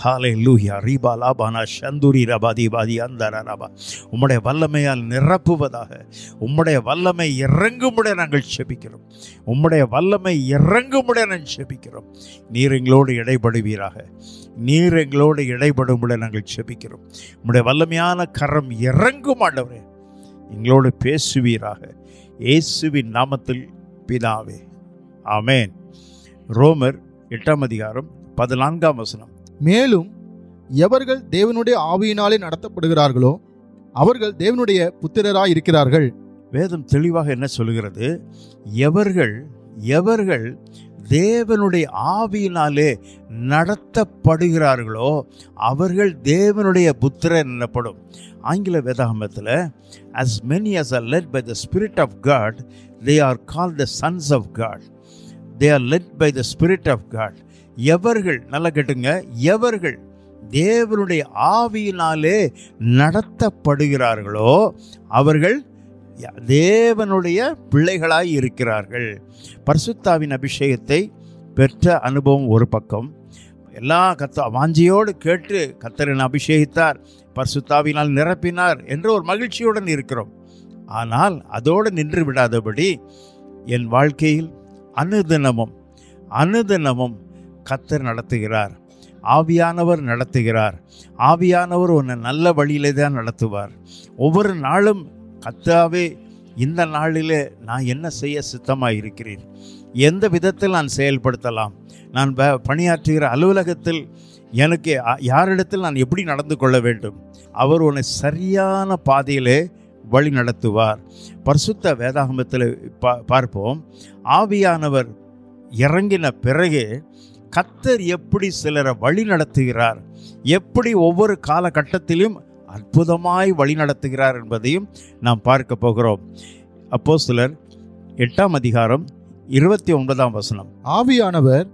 ஹல்லேலூயா. ரீபா லாபானா ஷந்துரி ரபாதி பாதி அந்தர ரபா. உம்முடைய வல்லமையால் நிரப்புவதாக. உம்முடைய வல்லமை இறங்குமுடைய நாங்கள் செபிக்கிறோம். உம்முடைய வல்லமை இறங்குமுடைய நாங்கள் செபிக்கிறோம். நீர் எங்களோடு இடைப்படுவீராக. நீர் எங்களோடு இடைப்படும்படி நாங்கள் செபிக்கிறோம். உம்முடைய வல்லமையான கரம் இறங்கும் ஆண்டவரே, எங்களோடு பேசுவீராக. இயேசுவின் நாமத்தில் பிதாவே, ஆமென். ரோமர் 8:14. மேலும் எவர்கள் தேவனுடைய ஆவியினாலே நடத்தப்படுகிறார்களோ அவர்கள் தேவனுடைய புத்திரராய் இருக்கிறார்கள். வேதம் தெளிவாக என்ன சொல்கிறது? எவர்கள் தேவனுடைய ஆவியினாலே நடத்தப்படுகிறார்களோ அவர்கள் தேவனுடைய புத்திரர் எனப்படும். ஆங்கில வேதாகமத்தில் as many as are led by the Spirit of God, they are called the sons of God. They are led by the Spirit of God. எவர்கள், நல்லா கேட்டுங்க, எவர்கள் தேவனுடைய ஆவியினாலே நடத்தப்படுகிறார்களோ அவர்கள் தேவனுடைய பிள்ளைகளாய் இருக்கிறார்கள். பரிசுத்தாவின் அபிஷேகத்தை பெற்ற அனுபவம் ஒரு பக்கம், எல்லா வாஞ்சியோடு கேட்டு கர்த்தர் அபிஷேகித்தார், பரிசுத்தாவினால் நிரப்பினார் என்ற ஒரு மகிழ்ச்சியுடன் இருக்கிறோம். ஆனால் அதோடு நின்று விடாதபடி என் வாழ்க்கையில் அனுதினமும் கர்த்தர் நடத்துகிறார், ஆவியானவர் நடத்துகிறார். ஆவியானவர் உன்னை நல்ல வழியிலே தான் நடத்துவார். ஒவ்வொரு நாளும் கர்த்தாவே, இந்த நாளிலே நான் என்ன செய்ய சித்தமாக இருக்கிறேன், எந்த விதத்தில் நான் செயல்படுத்தலாம், நான் பணியாற்றுகிற அலுவலகத்தில் எனக்கு யாரிடத்தில் நான் எப்படி நடந்து கொள்ள வேண்டும், அவர் உன்னை சரியான பாதையிலே வழி நடத்துவார். பரிசுத்த வேதாகமத்தில் பார்ப்போம், ஆவியானவர் இறங்கின பிறகு கர்த்தர் எப்படி சிலரை வழி நடத்துகிறார், எப்படி ஒவ்வொரு காலகட்டத்திலும் அற்புதமாய் வழி நடத்துகிறார் என்பதையும் நாம் பார்க்க போகிறோம். அப்போஸ்தலர் 8:29. ஆவியானவர்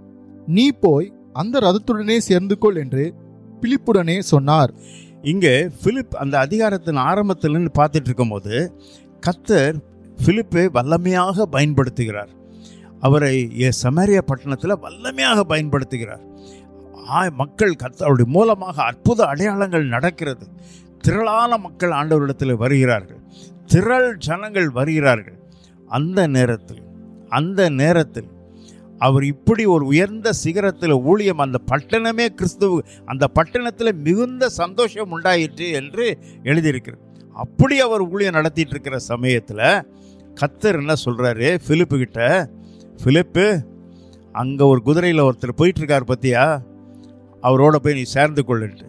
நீ போய் அந்த ரதத்துடனே சேர்ந்து கொள் என்று பிலிப்புடனே சொன்னார். இங்கே பிலிப் அந்த அதிகாரத்தின் ஆரம்பத்தில் பார்த்துட்டு இருக்கும் போது கர்த்தர் பிலிப்பை வல்லமையாக பயன்படுத்துகிறார். அவரை சமாரியா பட்டணத்தில் வல்லமையாக பயன்படுத்துகிறார். மக்கள் கர்த்தருடைய மூலமாக அற்புத அடையாளங்கள் நடக்கிறது. திரளான மக்கள் ஆண்டவரிடத்தில் வருகிறார்கள், திரள் ஜனங்கள் வருகிறார்கள். அந்த நேரத்தில் அவர் இப்படி ஒரு உயர்ந்த சிகரத்தில் ஊழியம், அந்த பட்டணமே கிறிஸ்துவ, அந்த பட்டணத்தில் மிகுந்த சந்தோஷம் உண்டாயிற்று என்று எழுதியிருக்கிறது. அப்படி அவர் ஊழியம் நடத்திட்டு இருக்கிற சமயத்தில் கர்த்தர் என்ன சொல்கிறாரு பிலிப்பு கிட்ட, பிலிப்பு, அங்கே ஒரு குதிரையில் ஒருத்தர் போயிட்டுருக்கார் பற்றியா, அவரோட போய் நீ சேர்ந்து கொள்ளுன்ட்டு.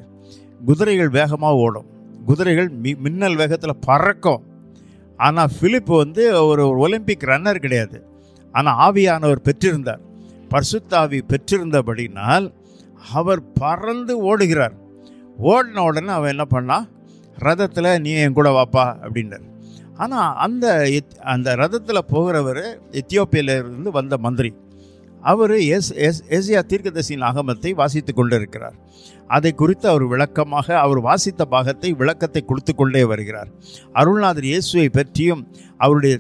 குதிரைகள் வேகமாக ஓடும், குதிரைகள் மின்னல் வேகத்தில் பறக்கும். ஆனால் பிலிப்பு ஒரு ஒலிம்பிக் ரன்னர் கிடையாது. ஆனால் ஆவியானவர் பெற்றிருந்தார், பரிசுத்தாவி பெற்றிருந்தபடினால் அவர் பறந்து ஓடுகிறார். ஓடின உடனே அவன் என்ன பண்ணான், ரதத்தில் நீ என் கூட வாப்பா அப்படின்றார். ஆனால் அந்த ரதத்தில் போகிறவர் எத்தியோப்பியிலிருந்து வந்த மந்திரி. அவர் ஏசியா தீர்க்கதரிசியின் ஆகமத்தை வாசித்து கொண்டு இருக்கிறார். அதை குறித்து அவர் விளக்கமாக அவர் வாசித்த பாகத்தை விளக்கத்தை கொடுத்து கொண்டே வருகிறார். அருள்நாதர் இயேசுவை பற்றியும் அவருடைய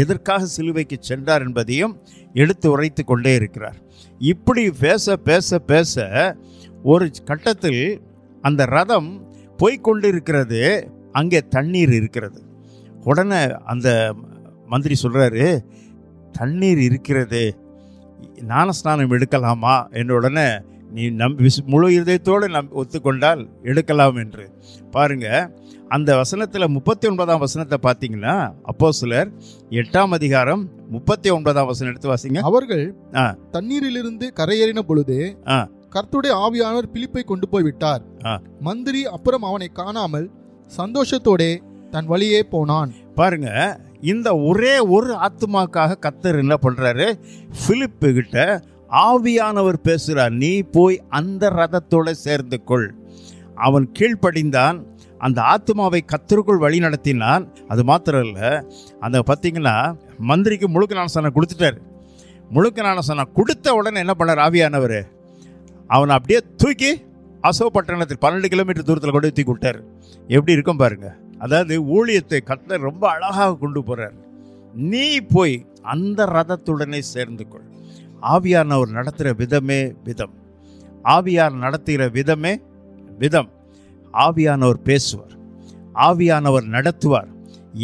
எதற்காக சிலுவைக்கு சென்றார் என்பதையும் எடுத்து உரைத்து கொண்டே இருக்கிறார். இப்படி பேச பேச பேச ஒரு கட்டத்தில் அந்த ரதம் போய்கொண்டிருக்கிறது, அங்கே தண்ணீர் இருக்கிறது. உடனே அந்த மந்திரி சொல்கிறாரு, தண்ணீர் இருக்கிறது, ஞானஸ்நானம் எடுக்கலாமா என்ற உடனே நீ முழு இதயத்தோடு ஒத்துக்கொண்டால் எடுக்கலாம் என்று. பாருங்க, அந்த வசனத்தில் 39ஆம் வசனத்தை பார்த்தீங்கன்னா, அப்போஸ்தலர் 8:39 எடுத்து வாசிங்க. அவர்கள் தண்ணீரிலிருந்து கரையேறின பொழுது கர்த்தருடைய ஆவியானவர் பிலிப்பை கொண்டு போய் விட்டார். மந்திரி அப்புறம் அவனை காணாமல் சந்தோஷத்தோடே தன் வழியே போனான். பாருங்க, இந்த ஒரே ஒரு ஆத்துமாக்காக கர்த்தர் என்ன பண்றாரு, பிலிப்பு கிட்ட ஆவியானவர் பேசுகிறார், நீ போய் அந்த ரதத்தோட சேர்ந்து கொள். அவன் கீழ்ப்படிந்தான், அந்த ஆத்மாவை கர்த்தருக்குள் வழி நடத்தினான். அது மாத்திரம் இல்லை, அந்த பார்த்தீங்கன்னா மந்திரிக்கு முழுக்க ஞானஸ்நானம் கொடுத்துட்டார். முழுக்க ஞானஸ்நானம் கொடுத்த உடனே என்ன பண்ணார் ஆவியானவர், அவனை அப்படியே தூக்கி அசோ பட்டணத்தில் 12 கிலோமீட்டர் தூரத்தில் கொண்டு தூக்கி விட்டார். எப்படி இருக்கும் பாருங்க. அதாவது ஊழியத்தை கர்த்தர் ரொம்ப அழகாக கொண்டு போறார். நீ போய் அந்த ரதத்துடனே சேர்ந்து கொள். ஆவியானவர் நடத்துகிற விதமே விதம். ஆவியார் நடத்துகிற விதம். ஆவியானவர் பேசுவார், ஆவியானவர் நடத்துவார்.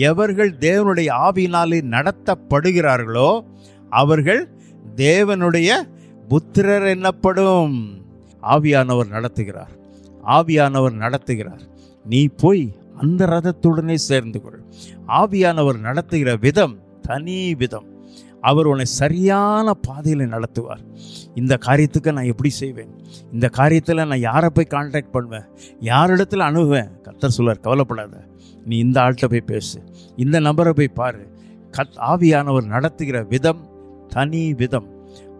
எவர்கள் தேவனுடைய ஆவியினாலே நடத்தப்படுகிறார்களோ அவர்கள் தேவனுடைய புத்திரர் என்னப்படும். ஆவியானவர் நடத்துகிறார், ஆவியானவர் நடத்துகிறார். நீ போய் அந்த ரதத்துடனே சேர்ந்து கொள். ஆவியானவர் நடத்துகிற விதம் தனி விதம். அவர் உன்னை சரியான பாதையில் நடத்துவார். இந்த காரியத்துக்கு நான் எப்படி செய்வேன், இந்த காரியத்தில் நான் யாரை போய் கான்டாக்ட் பண்ணுவேன், யாரிடத்தில் அணுகுவேன். கர்த்தர் சொல்வார், கவலைப்படாத, நீ இந்த ஆள்கிட்ட போய் பேசு, இந்த நபரை போய் பாரு. ஆவியானவர் நடத்துகிற விதம் தனி விதம்.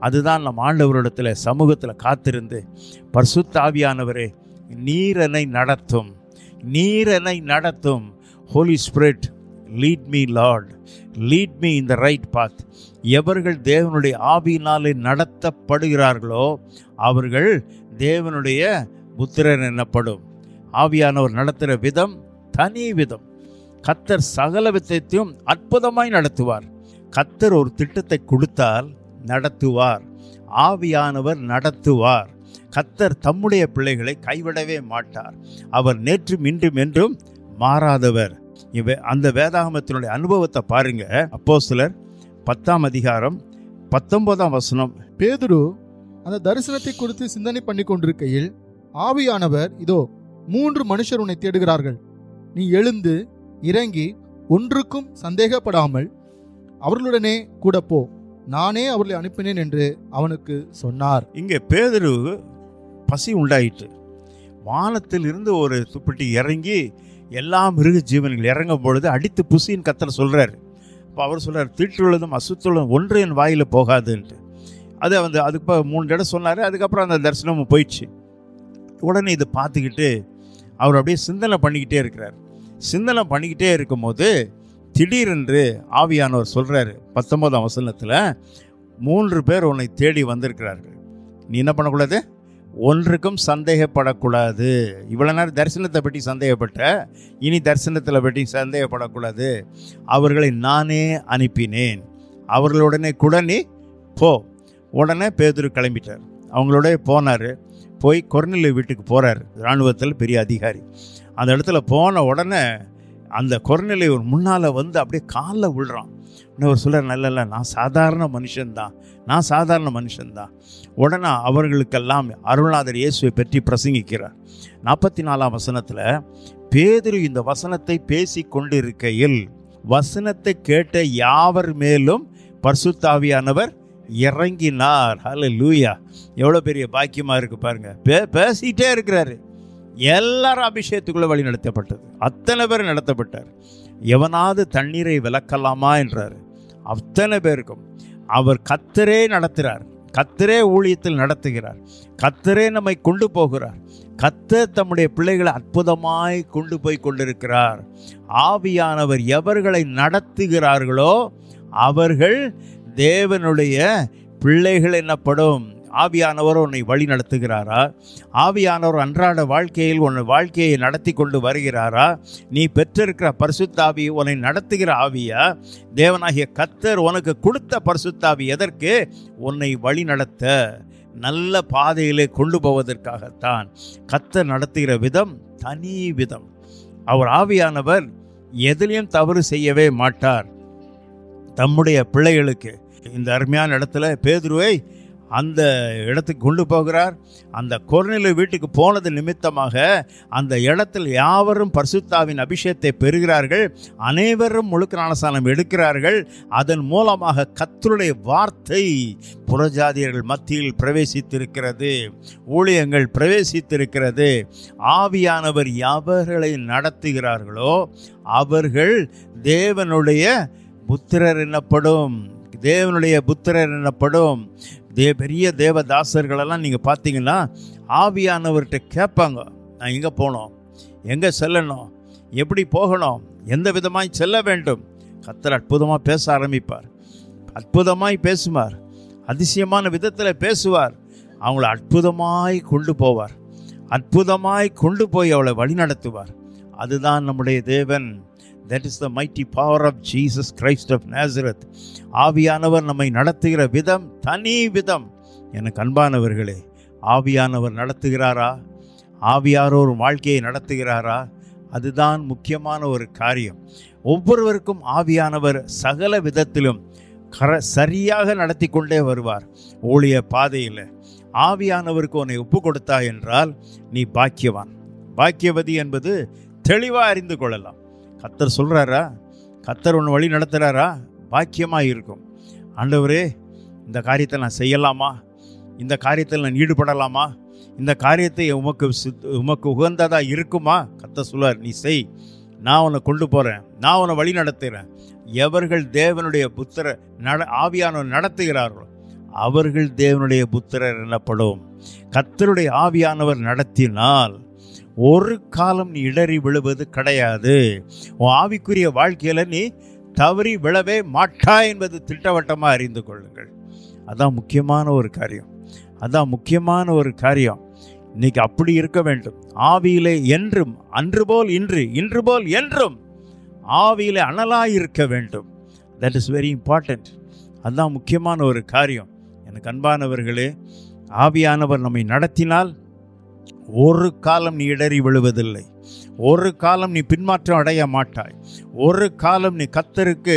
அதுதான் நம் ஆண்டவரிடத்தில் சமூகத்தில் காத்திருந்து, பரிசுத்த ஆவியானவரே நீரனை நடத்தும், நீரனை நடத்தும். Holy spirit lead me lord, lead me in the right path. எவர்கள் தேவனுடைய ஆவியினாலே நடத்தப்படுகிறார்களோ அவர்கள் தேவனுடைய புத்திரர் என்னப்படும். ஆவியானவர் நடத்துகிற விதம் தனி விதம். கர்த்தர் சகல விதத்தையும் அற்புதமாய் நடத்துவார். கர்த்தர் ஒரு திட்டத்தை கொடுத்தால் நடத்துவார், ஆவியானவர் நடத்துவார். கர்த்தர் தம்முடைய பிள்ளைகளை கைவிடவே மாட்டார். அவர் நேற்றும் இன்றும் என்றும் மாறாதவர். அந்த வேதாகமத்தினுடைய அனுபவத்தை பாருங்க. அப்போஸ்தலர் 10ஆம் அதிகாரம் 19ஆம் வசனம். பேதுரு அந்த தரிசனத்தை குறித்து சிந்தனை பண்ணி கொண்டிருக்கையில் ஆவியானவர், இதோ 3 மனுஷர் உன்னை தேடுகிறார்கள், நீ எழுந்து இறங்கி ஒன்றுக்கும் சந்தேகப்படாமல் அவர்களுடனே கூட போ, நானே அவர்களை அனுப்பினேன் என்று அவனுக்கு சொன்னார். இங்கே பேதுரு பசி உண்டாயிற்று. வானத்தில் இருந்து ஒரு துப்பட்டி இறங்கி எல்லா மிருக ஜீவன்கள் இறங்கும் பொழுது அடித்து புசின்னு கர்த்தர் சொல்றாரு. அப்போ அவர் சொல்றார், தீட்டுள்ளதும் அசுத்தமுள்ளதும் ஒன்று என் வாயில் போகாதுன்ட்டு. அது அதுக்கு 3 இடம் சொன்னார். அதுக்கப்புறம் அந்த தரிசனமும் போயிடுச்சு. உடனே இதை பார்த்துக்கிட்டு அவர் அப்படியே சிந்தனை பண்ணிக்கிட்டே இருக்கிறார். சிந்தனை பண்ணிக்கிட்டே இருக்கும்போது திடீரென்று ஆவியானவர் சொல்கிறாரு 19ஆம் வசனத்தில், 3 பேர் உன்னை தேடி வந்திருக்கிறார்கள், நீ என்ன பண்ணக்கூடாது, ஒன்றுக்கும் சந்தேகப்படக்கூடாது. இவ்வளோ நேரம் தரிசனத்தை பற்றி சந்தேகப்பட்ட, இனி தரிசனத்தில் பற்றி சந்தேகப்படக்கூடாது. அவர்களை நானே அனுப்பினேன், அவர்களுடனே கூட நீ போ. உடனே பேதுரு கிளம்பிட்டார். அவங்களோட போனார். போய் கொர்நேலியு வீட்டுக்கு போகிறார். இராணுவத்தில் பெரிய அதிகாரி. அந்த இடத்துல போன உடனே அந்த கொர்நேலியு முன்னால் அப்படியே காலில் விழுறான். இன்னொரு சொல்கிறார், நல்ல நான் சாதாரண மனுஷன்தான். உடனே அவர்களுக்கெல்லாம் அருள்நாதர் இயேசுவை பற்றி பிரசங்கிக்கிறார். 44ஆம் வசனத்தில், பேதுரு இந்த வசனத்தை பேசி கொண்டிருக்கையில் வசனத்தை கேட்ட யாவர் மேலும் பரிசுத்த ஆவியானவர் இறங்கினார். ஹல்லேலூயா! எவ்வளோ பெரிய பாக்கியமாக இருக்கு பாருங்க. பேசிட்டே இருக்கிறாரு. எல்லாரும் அபிஷேகத்துக்குள்ள வழி நடத்தப்பட்டது. அத்தனை பேர் நடத்தப்பட்டார். எவனாவது தண்ணீரை விலக்கலாமா என்றார். அத்தனை பேருக்கும் அவர் கர்த்தரே நடத்துகிறார். கர்த்தரே ஊழியத்தில் நடத்துகிறார். கர்த்தரே நம்மை கொண்டு போகிறார். கர்த்தர் தம்முடைய பிள்ளைகளை அற்புதமாய் கொண்டு போய் கொண்டிருக்கிறார். ஆவியானவர் எவர்களை நடத்துகிறார்களோ அவர்கள் தேவனுடைய பிள்ளைகள் என்னப்படும். ஆவியானவர் உன்னை வழி நடத்துகிறாரா? ஆவியானவர் அன்றாட வாழ்க்கையில் உன் வாழ்க்கையை நடத்தி கொண்டு வருகிறாரா? நீ பெற்றிருக்கிற பரிசுத்தாவி உன்னை நடத்துகிற ஆவியா? தேவனாகிய கர்த்தர் உனக்கு கொடுத்த பரிசுத்தாவி எதற்கு? உன்னை வழி நடத்த, நல்ல பாதையிலே கொண்டு போவதற்காகத்தான். கர்த்தர் நடத்துகிற விதம் தனி விதம். அவர் ஆவியானவர் எதிலையும் தவறு செய்யவே மாட்டார். தம்முடைய பிள்ளைகளுக்கு இந்த அருமையான இடத்துல பேதுருவை அந்த இடத்துக்கு கொண்டு போகிறார். அந்த கொர்நேலியு வீட்டுக்கு போனது நிமித்தமாக அந்த இடத்தில் யாவரும் பரிசுத்தாவின் அபிஷேகத்தை பெறுகிறார்கள். அனைவரும் முழுக்க ஞானஸ்நானம் எடுக்கிறார்கள். அதன் மூலமாக கர்த்தருடைய வார்த்தை புறஜாதியர்கள் மத்தியில் பிரவேசித்திருக்கிறது. ஊழியங்கள் பிரவேசித்திருக்கிறது. ஆவியானவர் எவர்களை நடத்துகிறார்களோ அவர்கள் தேவனுடைய புத்திரர் என்னப்படும். தேவனுடைய புத்திரர் என்னப்படும். பெரிய தேவதாசர்களெல்லாம் நீங்கள் பார்த்தீங்கன்னா ஆவியானவர்கிட்ட கேட்பாங்க, நான் எங்கே போகணும், எங்கே செல்லணும், எப்படி போகணும், எந்த விதமாய் செல்ல வேண்டும். கர்த்தர் அற்புதமாக பேச ஆரம்பிப்பார். அற்புதமாய் பேசுவார். அதிசயமான விதத்தில் பேசுவார். அவங்கள அற்புதமாய் கொண்டு போவார். அற்புதமாய் கொண்டு போய் அவளை வழி நடத்துவார். அதுதான் நம்முடைய தேவன். That is the mighty power of Jesus Christ of Nazareth. ஆவியானவர் நம்மை நடத்துகிற விதம் தனி விதம். எனக்கு அன்பானவர்களே, ஆவியானவர் நடத்துகிறாரா? ஆவியானவர் வாழ்க்கையை நடத்துகிறாரா? அதுதான் முக்கியமான ஒரு காரியம். ஒவ்வொருவருக்கும் ஆவியானவர் சகல விதத்திலும் சரியாக நடத்தி கொண்டே வருவார். ஊழிய பாதையில் ஆவியானவருக்கு உன்னை ஒப்பு கொடுத்தா என்றால் நீ பாக்கியவான், பாக்கியவதி என்பது தெளிவாக அறிந்து கொள்ளலாம். கர்த்தர் சொல்கிறாரா, கர்த்தர் உன்னை வழி நடத்துகிறாரா, பாக்கியமாக இருக்கும். ஆண்டவரே, இந்த காரியத்தை நான் செய்யலாமா, இந்த காரியத்தில் நான் ஈடுபடலாமா, இந்த காரியத்தை உமக்கு உகந்ததாக இருக்குமா? கர்த்தர் சொல்வார், நீ செய், நான் உன்னை கொண்டு போகிறேன், நான் உன்னை வழி நடத்துகிறேன். எவர்கள் தேவனுடைய புத்திர ஆவியானவர் நடத்துகிறார்களோ அவர்கள் தேவனுடைய புத்திரர் எனப்படும். கர்த்தருடைய ஆவியானவர் நடத்தினால் ஒரு காலம் நீ இடறி விழுவது கிடையாது. உன் ஆவிக்குரிய வாழ்க்கையில் நீ தவறி விழவே மாட்டாய் என்பது திட்டவட்டமாக அறிந்து கொள்ளுங்கள். அதான் முக்கியமான ஒரு காரியம். அதான் முக்கியமான ஒரு காரியம். இன்னைக்கு அப்படி இருக்க வேண்டும். ஆவியிலே என்றும், அன்று போல் இன்று, இன்று போல் என்றும் ஆவியிலே அனலாய் இருக்க வேண்டும். That is very important. அதுதான் முக்கியமான ஒரு காரியம். எனக்கு அன்பானவர்களே, ஆவியானவர் நம்மை நடத்தினால் ஒரு காலம் நீ இடறி விழுவதில்லை, ஒரு காலம் நீ பின்மாற்றம் அடைய மாட்டாய், ஒரு காலம் நீ கர்த்தருக்கு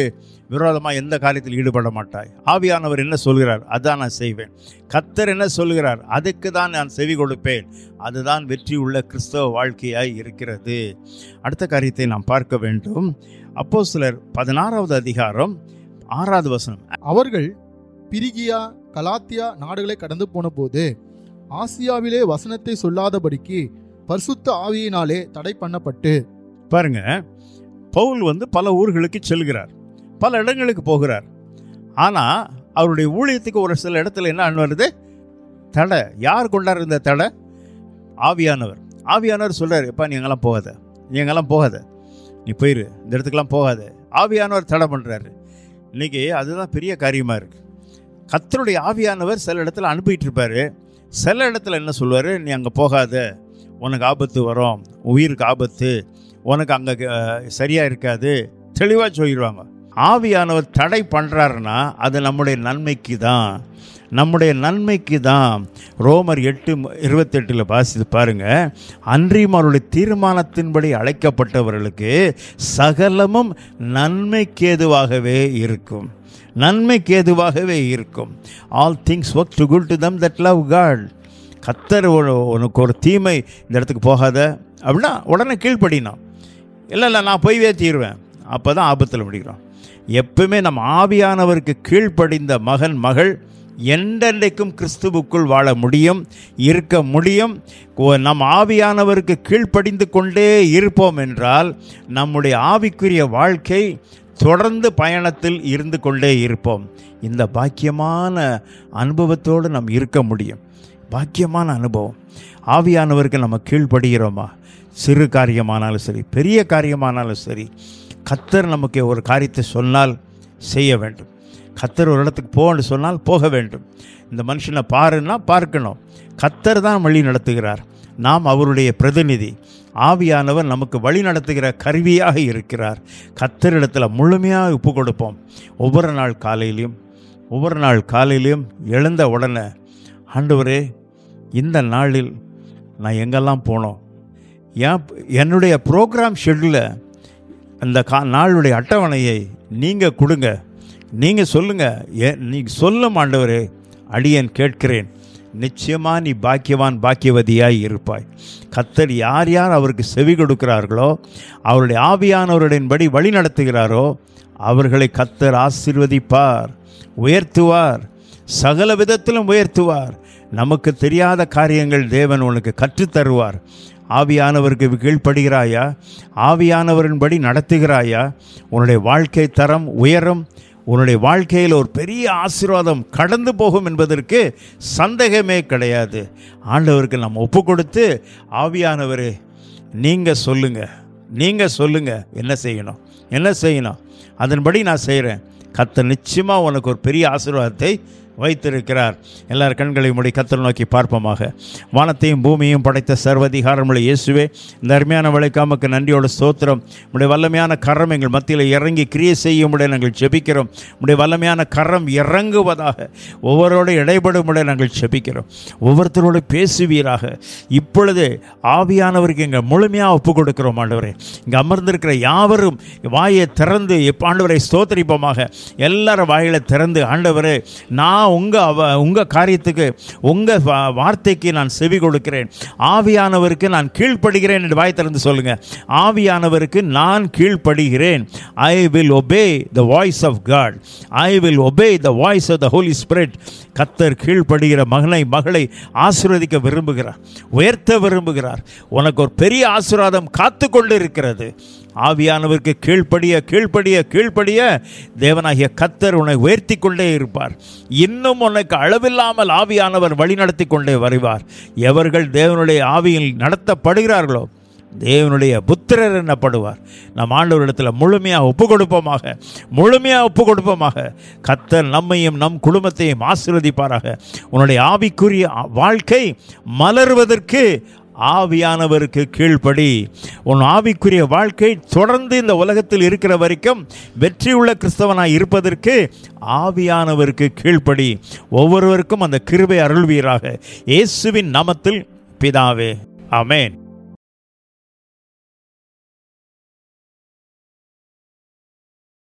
விரோதமாக எந்த காரியத்தில் ஈடுபட மாட்டாய். ஆவியானவர் என்ன சொல்கிறார் அதான் நான் செய்வேன். கர்த்தர் என்ன சொல்கிறார் அதுக்கு தான் நான் செவி கொடுப்பேன். அதுதான் வெற்றி உள்ள கிறிஸ்தவ வாழ்க்கையாய் இருக்கிறது. அடுத்த காரியத்தை நாம் பார்க்க வேண்டும். அப்போஸ்தலர் 16வது அதிகாரம் 6வது வசனம். அவர்கள் பிரிகியா கலாத்தியா நாடுகளை கடந்து போன போது ஆசியாவிலே வசனத்தை சொல்லாதபடிக்கு பரிசுத்த ஆவியினாலே தடை பண்ணப்பட்டு. பாருங்க, பவுல் பல ஊர்களுக்கு செல்கிறார், பல இடங்களுக்கு போகிறார். ஆனால் அவருடைய ஊழியத்துக்கு ஒரு சில இடத்துல என்ன வருது? தடை. யார் கொண்டார் இந்த தடை? ஆவியானவர். ஆவியானவர் சொல்கிறார், எப்பா நீ எங்கெல்லாம் போகாத, நீ எங்கெல்லாம் போகாத, நீ போயிரு, இந்த இடத்துக்கெல்லாம் போகாத. ஆவியானவர் தடை பண்ணுறாரு. இன்றைக்கி அதுதான் பெரிய காரியமாக இருக்குது. கர்த்தருடைய ஆவியானவர் சில இடத்துல அனுப்பிட்டு இருப்பார். சில இடத்துல என்ன சொல்லுவார், நீ அங்கே போகாத, உனக்கு ஆபத்து வரும், உயிருக்கு ஆபத்து, உனக்கு அங்கே சரியாக இருக்காது, தெளிவாக சொல்லிடுவாங்க. ஆவியானவர் தடை பண்ணுறாருன்னா அது நம்முடைய நன்மைக்கு தான், நம்முடைய நன்மைக்கு தான். ரோமர் 8:28 வாசித்து பாருங்க. அன்றியும் அவருடைய தீர்மானத்தின்படி அழைக்கப்பட்டவர்களுக்கு சகலமும் நன்மைக்கேதுவாகவே இருக்கும், நன்மைக்கேதுவாகவே இருக்கும். All things work to good to them that love God. கர்த்தர் உனக்கு ஒரு தீமை, இந்த இடத்துக்கு போகாத அப்படின்னா உடனே கீழ்ப்படினோம். இல்லை நான் போய்வே தீருவேன், அப்போ தான் ஆபத்தில் முடிக்கிறோம். எப்பவுமே நம்ம ஆவியானவருக்கு கீழ்ப்படிந்த மகன் மகள் என்றென்றைக்கும் கிறிஸ்துவுக்குள் வாழ முடியும், இருக்க முடியும். நம் ஆவியானவருக்கு கீழ்ப்படிந்து கொண்டே இருப்போம் என்றால் நம்முடைய ஆவிக்குரிய வாழ்க்கை தொடர்ந்து பயணத்தில் இருந்து கொண்டே இருப்போம். இந்த பாக்கியமான அனுபவத்தோடு நாம் இருக்க முடியும். பாக்கியமான அனுபவம். ஆவியானவருக்கு நம்ம கீழ்ப்படுகிறோமா? சிறு காரியமானாலும் சரி, பெரிய காரியமானாலும் சரி, கர்த்தர் நமக்கு ஒரு காரியத்தை சொன்னால் செய்ய வேண்டும். கர்த்தர் ஒரு இடத்துக்கு போன்னு சொன்னால் போக வேண்டும். இந்த மனுஷனை பாருன்னா பார்க்கணும். கர்த்தர் தான் வழி நடத்துகிறார், நாம் அவருடைய பிரதிநிதி. ஆவியானவர் நமக்கு வழி நடத்துகிற கருவியாக இருக்கிறார். கர்த்தரிடத்தில் முழுமையாக ஒப்பு கொடுப்போம். ஒவ்வொரு நாள் காலையிலையும் எழுந்த உடனே, ஆண்டவரே, இந்த நாளில் நான் எங்கெல்லாம் போனோம், என்னுடைய ப்ரோக்ராம் ஷெட்யூலை, அந்த நாளுடைய அட்டவணையை நீங்கள் கொடுங்க, நீங்கள் சொல்லுங்கள், நீங்கள் சொல்லும் ஆண்டவரே, அடியேன் கேட்கிறேன். நிச்சயமாக நீ பாக்கியவான் பாக்கியவதியாய் இருப்பாய். கர்த்தர் யார் யார் அவருக்கு செவி கொடுக்கிறார்களோ, அவருடைய ஆவியானவருடைன்படி வழி நடத்துகிறாரோ அவர்களை கர்த்தர் ஆசீர்வதிப்பார், உயர்த்துவார், சகல விதத்திலும் உயர்த்துவார். நமக்கு தெரியாத காரியங்கள் தேவன் உனக்கு கற்றுத்தருவார். ஆவியானவருக்கு கீழ்ப்படுகிறாயா? ஆவியானவரின்படி நடத்துகிறாயா? உன்னுடைய வாழ்க்கை தரம் உயரும். உன்னுடைய வாழ்க்கையில் ஒரு பெரிய ஆசீர்வாதம் கடந்து போகும் என்பதற்கு சந்தேகமே கிடையாது. ஆண்டவருக்கு நம்ம ஒப்பு கொடுத்து, ஆவியானவரே நீங்கள் சொல்லுங்கள் என்ன செய்யணும், அதன்படி நான் செய்கிறேன். கர்த்தர் நிச்சயமாக உனக்கு ஒரு பெரிய ஆசீர்வாதத்தை வைத்திருக்கிறார். எல்லார் கண்களை மூடி கர்த்தரை நோக்கி பார்ப்போமாக. வானத்தையும் பூமியையும் படைத்த சர்வதிகாரமுள்ள இயேசுவே, இந்த அருமையான வேளைக்காமக்கு நன்றியோட ஸ்தோத்திரம். உடைய வல்லமையான கரம் எங்கள் மத்தியில் இறங்கி கிரியை செய்யும்படி நாங்கள் ஜெபிக்கிறோம். உடைய வல்லமையான கரம் இறங்குவதாக ஒவ்வொருவரோடு இடைபடும்படி நாங்கள் ஜெபிக்கிறோம். ஒவ்வொருத்தரோடு பேசுவீராக. இப்பொழுது ஆவியானவருக்கு எங்கள் முழுமையாக ஒப்பு கொடுக்கிறோம் ஆண்டவரே. இங்கே அமர்ந்திருக்கிற யாவரும் வாயை திறந்து ஆண்டவரை ஸ்தோத்திரிப்போமாக. எல்லாரும் வாயிலை திறந்து, ஆண்டவரே, நான் உங்கள் காரியத்துக்கு, உங்கள் வார்த்தைக்கு நான் செவி கொடுக்கிறேன், ஆவியானவருக்கு நான் கீழ்ப்படுகிறேன் என்று வாய் திறந்து சொல்லுங்கள். ஆவியானவருக்கு நான் கீழ்ப்படுகிறேன். I will obey the voice of God. I will obey the voice of the Holy Spirit. கர்த்தர் கீழ்ப்படுகிற மகளை ஆசீர்வதிக்க விரும்புகிறார், உயர்த்த விரும்புகிறார். உனக்கு ஒரு பெரிய ஆசீர்வாதம் காத்து கொண்டு இருக்கிறது. ஆவியானவருக்கு கீழ்ப்படிய கீழ்ப்படிய கீழ்ப்படிய தேவனாகிய கர்த்தர் உன்னை உயர்த்தி கொண்டே இருப்பார். இன்னும் உனக்கு அளவில்லாமல் ஆவியானவர் வழி நடத்தி கொண்டே வருவார். எவர்கள் தேவனுடைய ஆவியில் நடத்தப்படுகிறார்களோ தேவனுடைய புத்திரர் என்னப்படுவார். நம் ஆண்டவரிடத்தில் முழுமையாக ஒப்பு கொடுப்போமாக. கர்த்தர் நம்மையும் நம் குடும்பத்தையும் ஆசீர்வதிப்பாராக. உன்னுடைய ஆவிக்குரிய வாழ்க்கை மலர்வதற்கு ஆவியானவருக்கு கீழ்ப்படி. உன் ஆவிக்குரிய வாழ்க்கை தொடர்ந்து இந்த உலகத்தில் இருக்கிற வரைக்கும் வெற்றியுள்ள கிறிஸ்தவனாய் இருப்பதற்கு ஆவியானவருக்கு கீழ்ப்படி. ஒவ்வொருவருக்கும் அந்த கிருபை அருள்வீராக. இயேசுவின் நாமத்தில் பிதாவே, ஆமென்.